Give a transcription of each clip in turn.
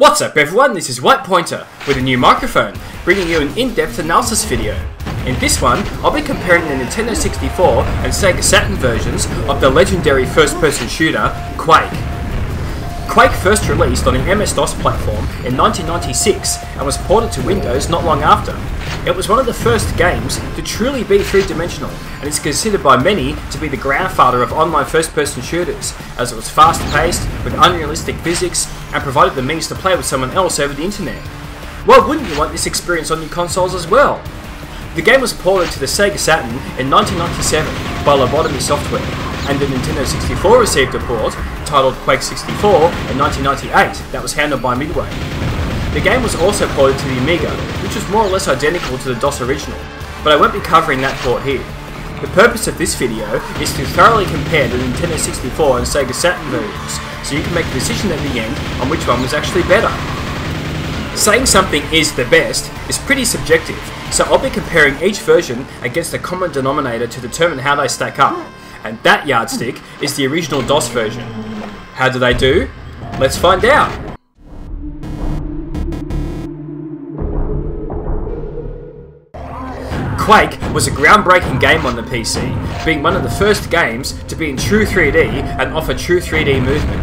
What's up everyone, this is White Pointer with a new microphone, bringing you an in-depth analysis video. In this one, I'll be comparing the Nintendo 64 and Sega Saturn versions of the legendary first-person shooter, Quake. Quake first released on an MS-DOS platform in 1996 and was ported to Windows not long after. It was one of the first games to truly be three-dimensional, and is considered by many to be the grandfather of online first-person shooters, as it was fast-paced, with unrealistic physics, and provided the means to play with someone else over the internet. Why wouldn't you want this experience on your consoles as well? The game was ported to the Sega Saturn in 1997 by Lobotomy Software, and the Nintendo 64 received a port, titled Quake 64, in 1998 that was handled by Midway. The game was also ported to the Amiga, which was more or less identical to the DOS original, but I won't be covering that port here. The purpose of this video is to thoroughly compare the Nintendo 64 and Sega Saturn versions, so you can make a decision at the end on which one was actually better. Saying something is the best is pretty subjective, so I'll be comparing each version against a common denominator to determine how they stack up, and that yardstick is the original DOS version. How do they do? Let's find out! Quake was a groundbreaking game on the PC, being one of the first games to be in true 3D and offer true 3D movement.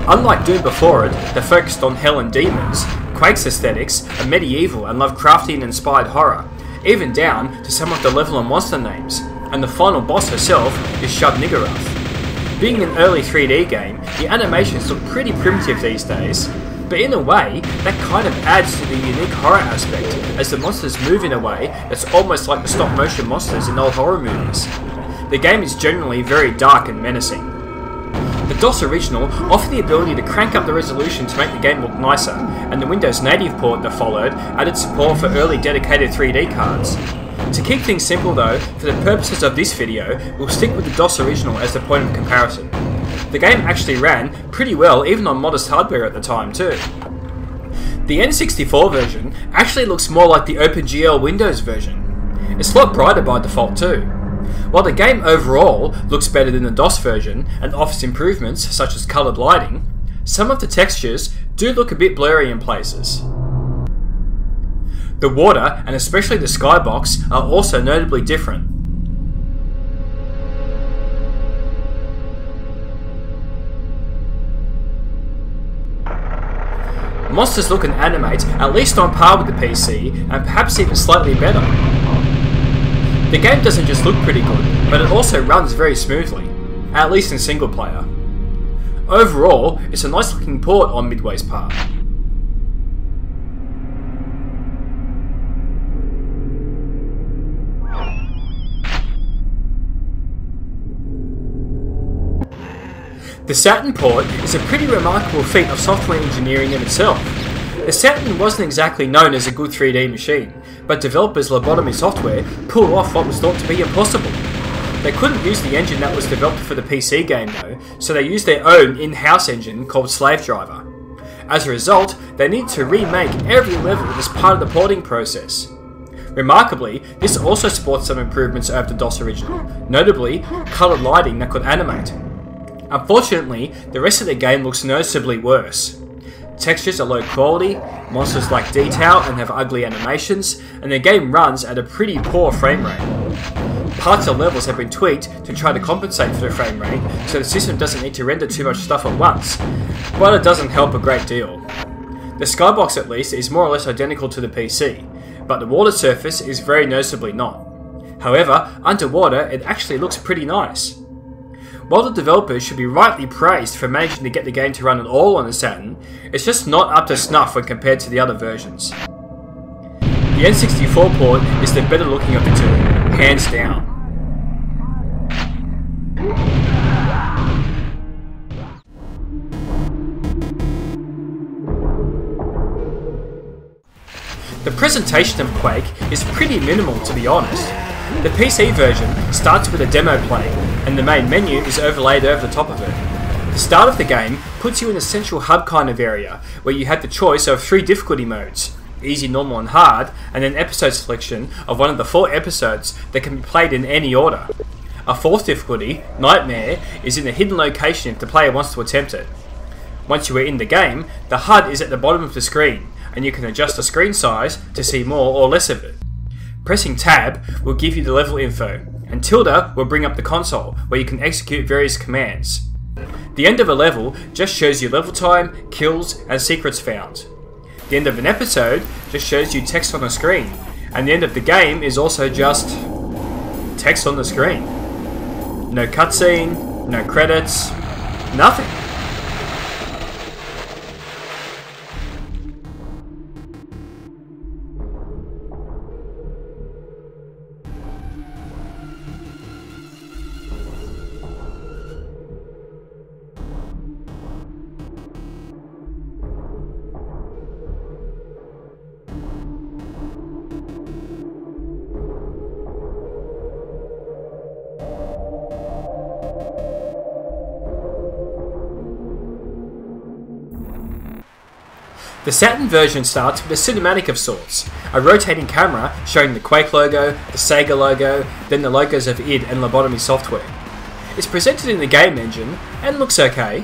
Unlike Doom before it, that focused on hell and demons, Quake's aesthetics are medieval and Lovecraftian-inspired horror, even down to some of the level and monster names, and the final boss herself is Shub-Niggurath. Being an early 3D game, the animations look pretty primitive these days, but in a way, that kind of adds to the unique horror aspect, as the monsters move in a way that's almost like the stop-motion monsters in old horror movies. The game is generally very dark and menacing. The DOS original offered the ability to crank up the resolution to make the game look nicer, and the Windows native port that followed added support for early dedicated 3D cards. To keep things simple though, for the purposes of this video, we'll stick with the DOS original as the point of comparison. The game actually ran pretty well even on modest hardware at the time too. The N64 version actually looks more like the OpenGL Windows version. It's a lot brighter by default too. While the game overall looks better than the DOS version and offers improvements such as coloured lighting, some of the textures do look a bit blurry in places. The water, and especially the skybox, are also notably different. Monsters look and animate at least on par with the PC, and perhaps even slightly better. The game doesn't just look pretty good, but it also runs very smoothly, at least in single player. Overall, it's a nice looking port on Midway's part. The Saturn port is a pretty remarkable feat of software engineering in itself. The Saturn wasn't exactly known as a good 3D machine, but developers Lobotomy Software pulled off what was thought to be impossible. They couldn't use the engine that was developed for the PC game though, so they used their own in-house engine called Slave Driver. As a result, they needed to remake every level as part of the porting process. Remarkably, this also supports some improvements over the DOS original, notably coloured lighting that could animate. Unfortunately, the rest of the game looks noticeably worse. Textures are low quality, monsters lack detail and have ugly animations, and the game runs at a pretty poor frame rate. Parts of levels have been tweaked to try to compensate for the frame rate, so the system doesn't need to render too much stuff at once, but it doesn't help a great deal. The skybox at least is more or less identical to the PC, but the water surface is very noticeably not. However, underwater it actually looks pretty nice. While the developers should be rightly praised for managing to get the game to run at all on the Saturn, it's just not up to snuff when compared to the other versions. The N64 port is the better looking of the two, hands down. The presentation of Quake is pretty minimal to be honest. The PC version starts with a demo playing, and the main menu is overlaid over the top of it. The start of the game puts you in a central hub kind of area, where you have the choice of 3 difficulty modes, easy, normal and hard, and an episode selection of one of the 4 episodes that can be played in any order. A 4th difficulty, Nightmare, is in a hidden location if the player wants to attempt it. Once you are in the game, the HUD is at the bottom of the screen, and you can adjust the screen size to see more or less of it. Pressing Tab will give you the level info, and tilde will bring up the console, where you can execute various commands. The end of a level just shows you level time, kills, and secrets found. The end of an episode just shows you text on the screen, and the end of the game is also just text on the screen. No cutscene, no credits, nothing. The Saturn version starts with a cinematic of sorts, a rotating camera showing the Quake logo, the Sega logo, then the logos of id and Lobotomy software. It's presented in the game engine and looks okay.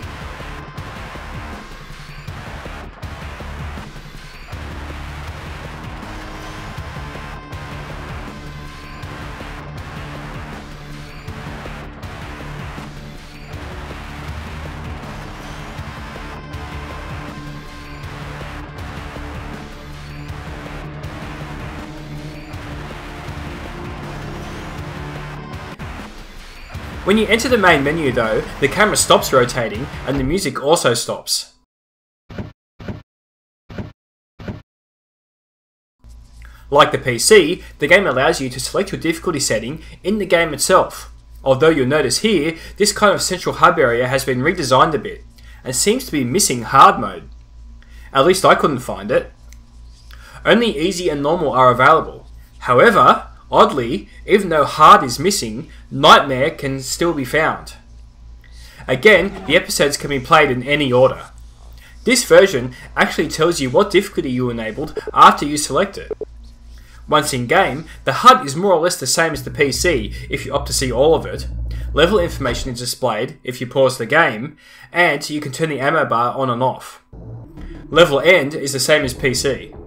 When you enter the main menu though, the camera stops rotating and the music also stops. Like the PC, the game allows you to select your difficulty setting in the game itself. Although you'll notice here, this kind of central hub area has been redesigned a bit, and seems to be missing hard mode. At least I couldn't find it. Only easy and normal are available. However, oddly, even though hard is missing, nightmare can still be found. Again, the episodes can be played in any order. This version actually tells you what difficulty you enabled after you select it. Once in game, the HUD is more or less the same as the PC if you opt to see all of it. Level information is displayed if you pause the game, and you can turn the ammo bar on and off. Level end is the same as PC.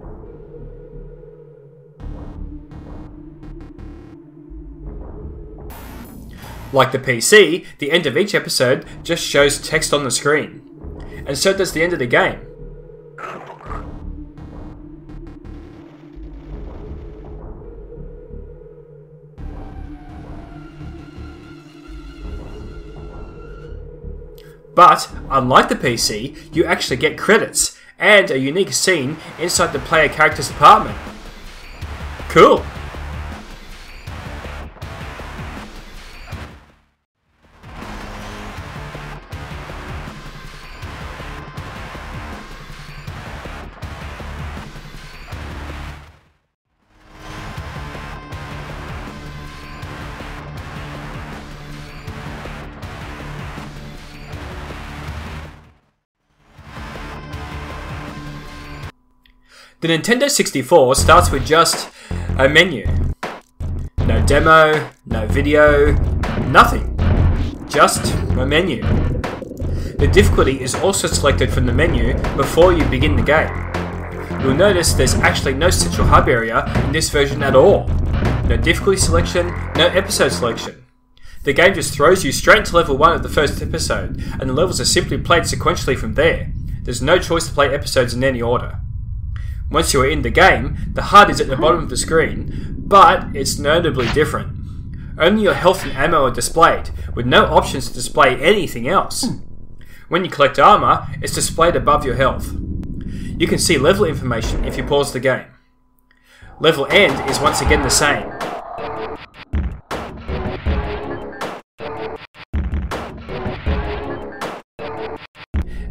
Like the PC, the end of each episode just shows text on the screen, and so does the end of the game. But, unlike the PC, you actually get credits, and a unique scene inside the player character's apartment. Cool! The Nintendo 64 starts with just a menu. No demo, no video, nothing. Just a menu. The difficulty is also selected from the menu before you begin the game. You'll notice there's actually no central hub area in this version at all. No difficulty selection, no episode selection. The game just throws you straight into level 1 of the first episode, and the levels are simply played sequentially from there. There's no choice to play episodes in any order. Once you are in the game, the HUD is at the bottom of the screen, but it's notably different. Only your health and ammo are displayed, with no options to display anything else. When you collect armor, it's displayed above your health. You can see level information if you pause the game. Level end is once again the same.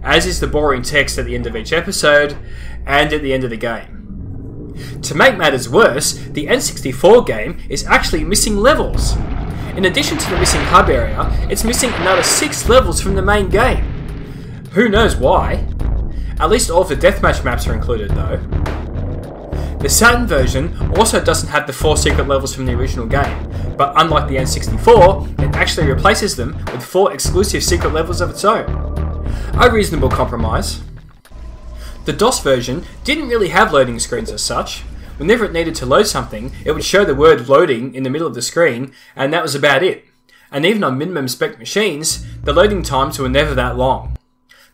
As is the boring text at the end of each episode, and at the end of the game. To make matters worse, the N64 game is actually missing levels. In addition to the missing hub area, it's missing another 6 levels from the main game. Who knows why? At least all of the deathmatch maps are included though. The Saturn version also doesn't have the 4 secret levels from the original game, but unlike the N64, it actually replaces them with 4 exclusive secret levels of its own. a reasonable compromise. The DOS version didn't really have loading screens as such. Whenever it needed to load something, it would show the word loading in the middle of the screen, and that was about it. And even on minimum spec machines, the loading times were never that long.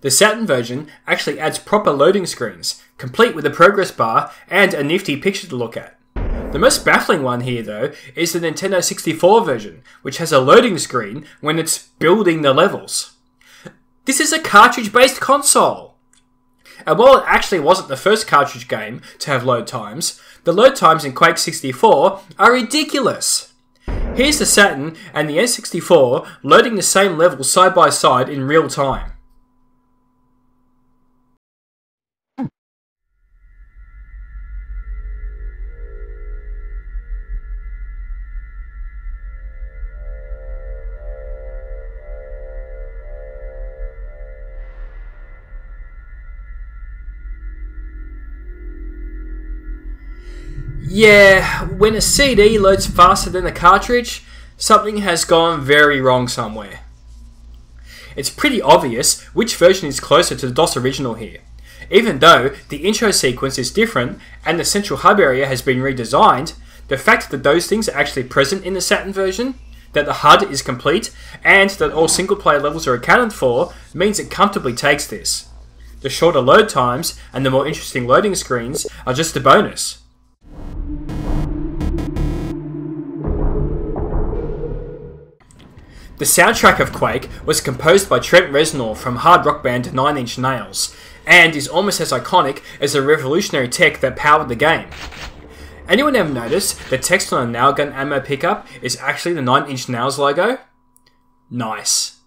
The Saturn version actually adds proper loading screens, complete with a progress bar and a nifty picture to look at. The most baffling one here though is the Nintendo 64 version, which has a loading screen when it's building the levels. This is a cartridge-based console! And while it actually wasn't the first cartridge game to have load times, the load times in Quake 64 are ridiculous! Here's the Saturn and the N64 loading the same level side by side in real time. Yeah, when a CD loads faster than a cartridge, something has gone very wrong somewhere. It's pretty obvious which version is closer to the DOS original here. Even though the intro sequence is different and the central hub area has been redesigned, the fact that those things are actually present in the Saturn version, that the HUD is complete, and that all single player levels are accounted for means it comfortably takes this. The shorter load times and the more interesting loading screens are just a bonus. The soundtrack of Quake was composed by Trent Reznor from hard rock band Nine Inch Nails, and is almost as iconic as the revolutionary tech that powered the game. Anyone ever notice the text on a nail gun ammo pickup is actually the 9 Inch Nails logo? Nice.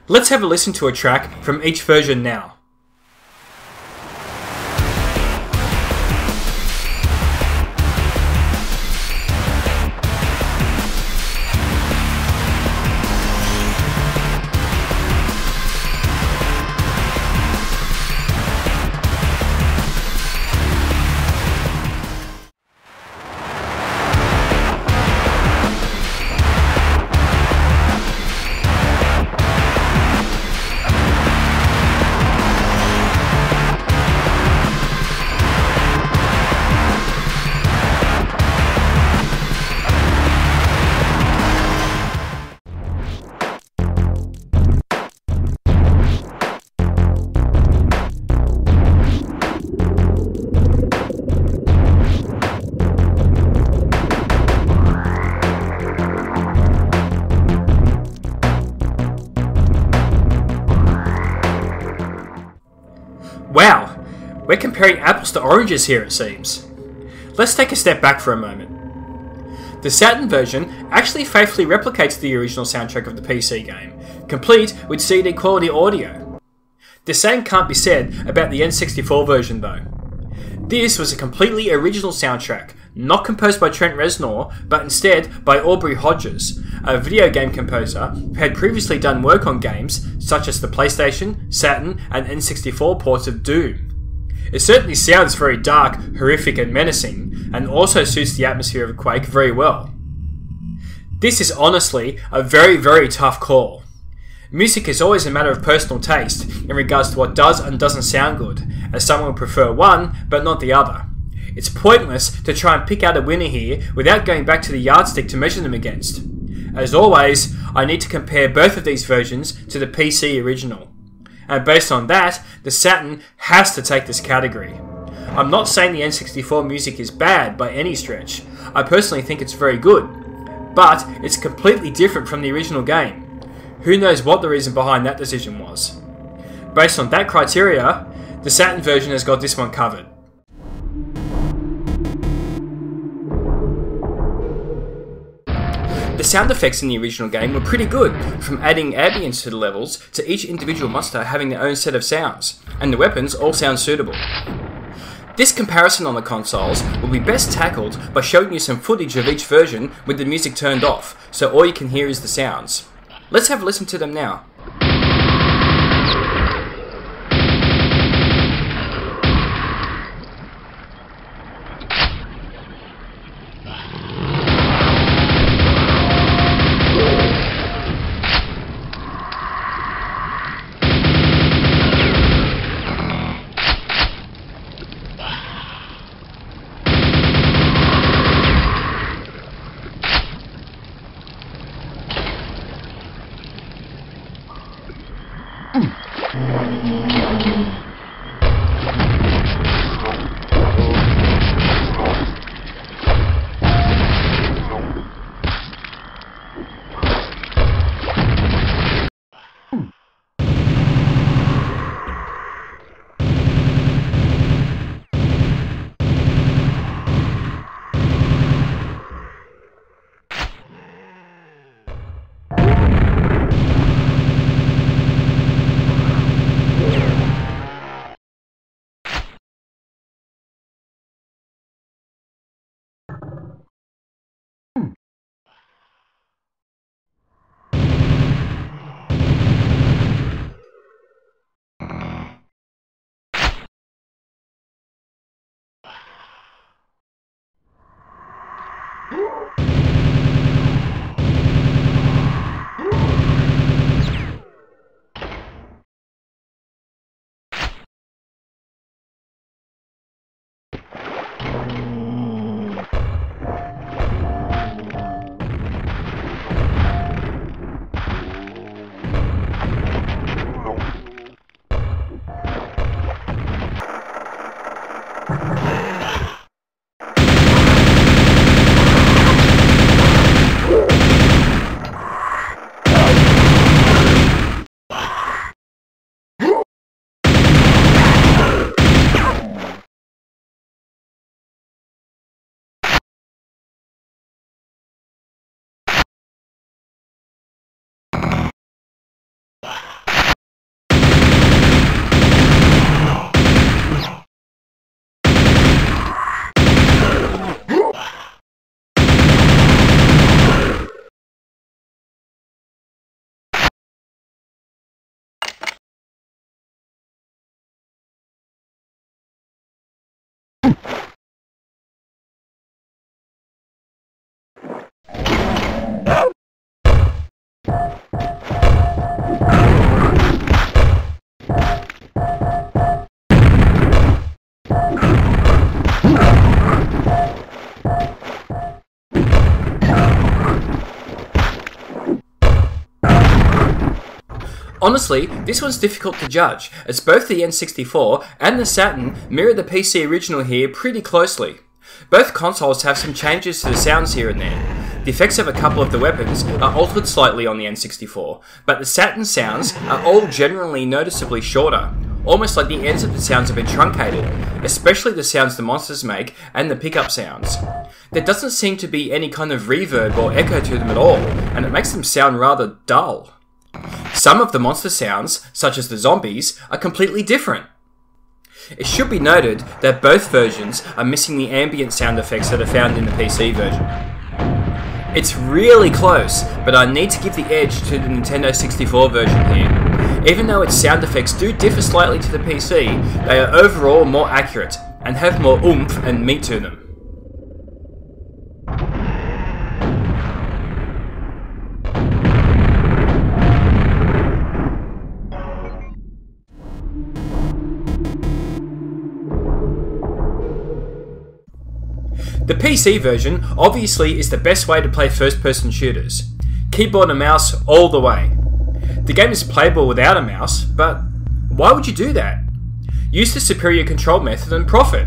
Let's have a listen to a track from each version now. Wow, we're comparing apples to oranges here it seems. Let's take a step back for a moment. The Saturn version actually faithfully replicates the original soundtrack of the PC game, complete with CD quality audio. The same can't be said about the N64 version though. This was a completely original soundtrack, not composed by Trent Reznor, but instead by Aubrey Hodges, a video game composer who had previously done work on games such as the PlayStation, Saturn, and N64 ports of Doom. It certainly sounds very dark, horrific, and menacing, and also suits the atmosphere of Quake very well. This is honestly a very, very tough call. Music is always a matter of personal taste in regards to what does and doesn't sound good, as someone would prefer one but not the other. It's pointless to try and pick out a winner here without going back to the yardstick to measure them against. As always, I need to compare both of these versions to the PC original. And based on that, the Saturn has to take this category. I'm not saying the N64 music is bad by any stretch. I personally think it's very good. But it's completely different from the original game. Who knows what the reason behind that decision was. Based on that criteria, the Saturn version has got this one covered. The sound effects in the original game were pretty good, from adding ambience to the levels to each individual monster having their own set of sounds, and the weapons all sound suitable. This comparison on the consoles will be best tackled by showing you some footage of each version with the music turned off, so all you can hear is the sounds. Let's have a listen to them now. Honestly, this one's difficult to judge, as both the N64 and the Saturn mirror the PC original here pretty closely. Both consoles have some changes to the sounds here and there. The effects of a couple of the weapons are altered slightly on the N64, but the Saturn sounds are all generally noticeably shorter, almost like the ends of the sounds have been truncated, especially the sounds the monsters make and the pickup sounds. There doesn't seem to be any kind of reverb or echo to them at all, and it makes them sound rather dull. Some of the monster sounds, such as the zombies, are completely different. It should be noted that both versions are missing the ambient sound effects that are found in the PC version. It's really close, but I need to give the edge to the Nintendo 64 version here. Even though its sound effects do differ slightly to the PC, they are overall more accurate, and have more oomph and meat to them. The PC version obviously is the best way to play first-person shooters. Keyboard and mouse all the way. The game is playable without a mouse, but why would you do that? Use the superior control method and profit.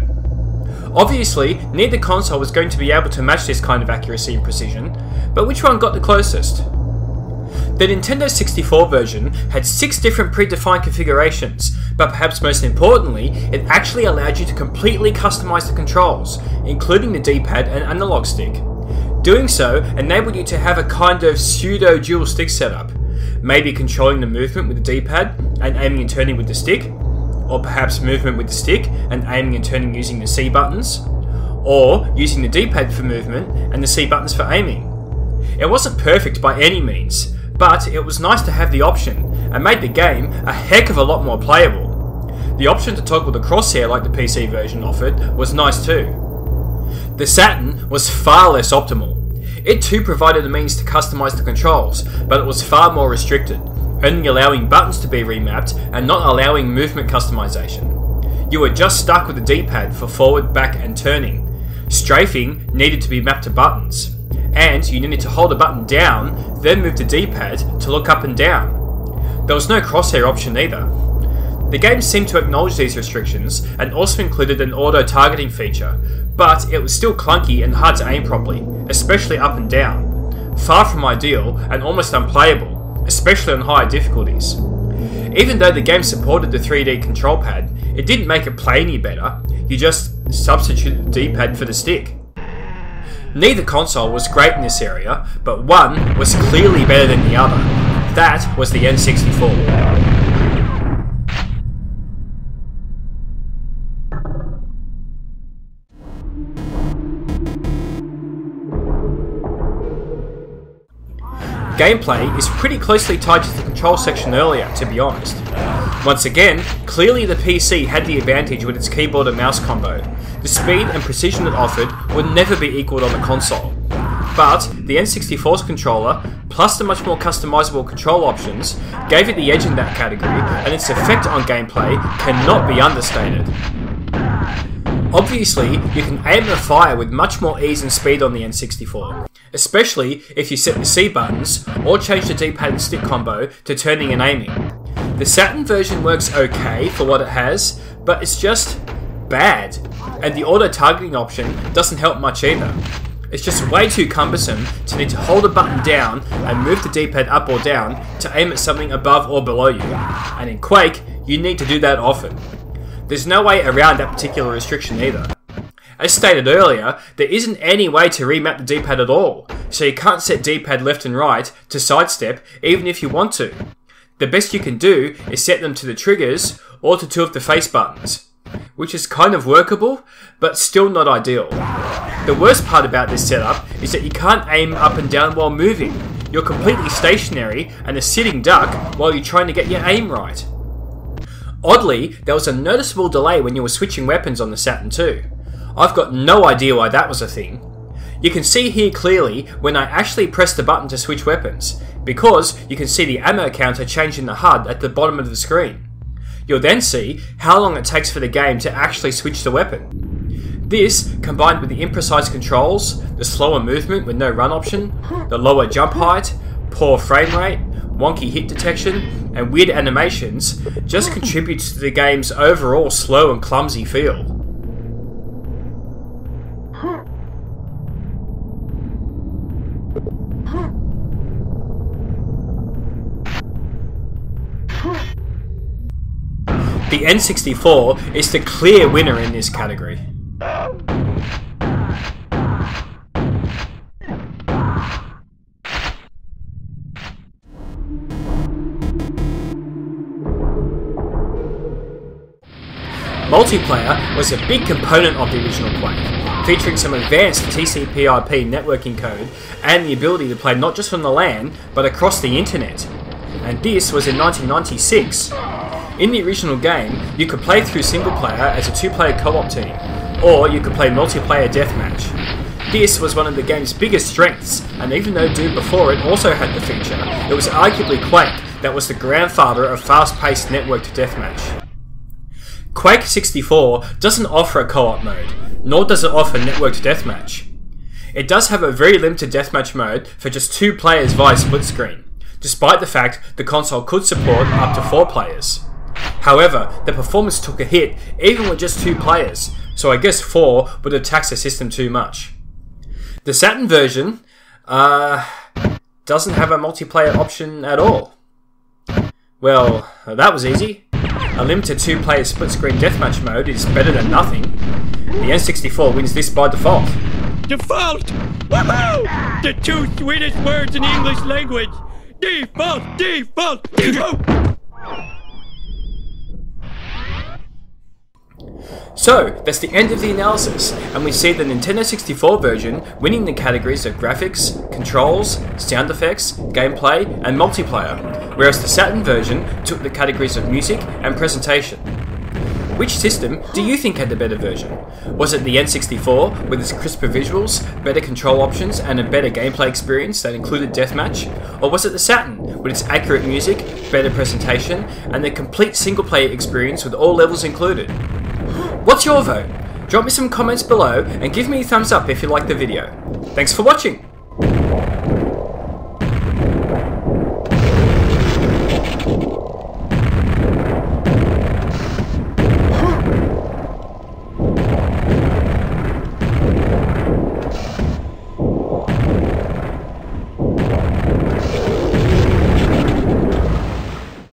Obviously, neither console was going to be able to match this kind of accuracy and precision, but which one got the closest? The Nintendo 64 version had 6 different predefined configurations, but perhaps most importantly, it actually allowed you to completely customize the controls, including the D-pad and analog stick. Doing so enabled you to have a kind of pseudo-dual stick setup, maybe controlling the movement with the D-pad and aiming and turning with the stick, or perhaps movement with the stick and aiming and turning using the C buttons, or using the D-pad for movement and the C buttons for aiming. It wasn't perfect by any means, but it was nice to have the option, and made the game a heck of a lot more playable. The option to toggle the crosshair like the PC version offered was nice too. The Saturn was far less optimal. It too provided a means to customize the controls, but it was far more restricted, only allowing buttons to be remapped and not allowing movement customization. You were just stuck with the D-pad for forward, back and turning. Strafing needed to be mapped to buttons, and you needed to hold a button down, then move the D-pad to look up and down. There was no crosshair option either. The game seemed to acknowledge these restrictions and also included an auto-targeting feature, but it was still clunky and hard to aim properly, especially up and down. Far from ideal and almost unplayable, especially on higher difficulties. Even though the game supported the 3D control pad, it didn't make it play any better, you just substituted the D-pad for the stick. Neither console was great in this area, but one was clearly better than the other. That was the N64. Gameplay is pretty closely tied to the control section earlier, to be honest. Once again, clearly the PC had the advantage with its keyboard and mouse combo. The speed and precision it offered would never be equalled on the console. but the N64's controller, plus the much more customizable control options, gave it the edge in that category, and its effect on gameplay cannot be understated. Obviously, you can aim and fire with much more ease and speed on the N64, especially if you set the C buttons or change the D-pad and stick combo to turning and aiming. The Saturn version works okay for what it has, but it's just bad, and the auto-targeting option doesn't help much either. It's just way too cumbersome to need to hold a button down and move the D-pad up or down to aim at something above or below you, and in Quake, you need to do that often. There's no way around that particular restriction either. As stated earlier, there isn't any way to remap the D-pad at all, so you can't set D-pad left and right to sidestep even if you want to. The best you can do is set them to the triggers or to two of the face buttons, which is kind of workable, but still not ideal. The worst part about this setup is that you can't aim up and down while moving. You're completely stationary and a sitting duck while you're trying to get your aim right. Oddly, there was a noticeable delay when you were switching weapons on the Saturn too. I've got no idea why that was a thing. You can see here clearly when I actually press the button to switch weapons, because you can see the ammo counter change in the HUD at the bottom of the screen. You'll then see how long it takes for the game to actually switch the weapon. This, combined with the imprecise controls, the slower movement with no run option, the lower jump height, poor frame rate, wonky hit detection, and weird animations, just contributes to the game's overall slow and clumsy feel. The N64 is the clear winner in this category. Multiplayer was a big component of the original Quake, featuring some advanced TCP/IP networking code and the ability to play not just from the LAN, but across the internet. And this was in 1996. In the original game, you could play through single player as a two-player co-op team, or you could play multiplayer deathmatch. This was one of the game's biggest strengths, and even though Doom before it also had the feature, it was arguably Quake that was the grandfather of fast-paced networked deathmatch. Quake 64 doesn't offer a co-op mode, nor does it offer networked deathmatch. It does have a very limited deathmatch mode for just 2 players via split screen, despite the fact the console could support up to 4 players. However, the performance took a hit even with just 2 players, so I guess 4 would have taxed the system too much. The Saturn version doesn't have a multiplayer option at all. Well, that was easy. A limited 2-player split-screen deathmatch mode is better than nothing. The N64 wins this by default. Default! Woohoo! The 2 sweetest words in the English language! Default! Default! Default! So, that's the end of the analysis, and we see the Nintendo 64 version winning the categories of graphics, controls, sound effects, gameplay, and multiplayer, whereas the Saturn version took the categories of music and presentation. Which system do you think had the better version? Was it the N64 with its crisper visuals, better control options, and a better gameplay experience that included deathmatch? Or was it the Saturn with its accurate music, better presentation, and a complete single-player experience with all levels included? What's your vote? Drop me some comments below and give me a thumbs up if you liked the video. Thanks for watching!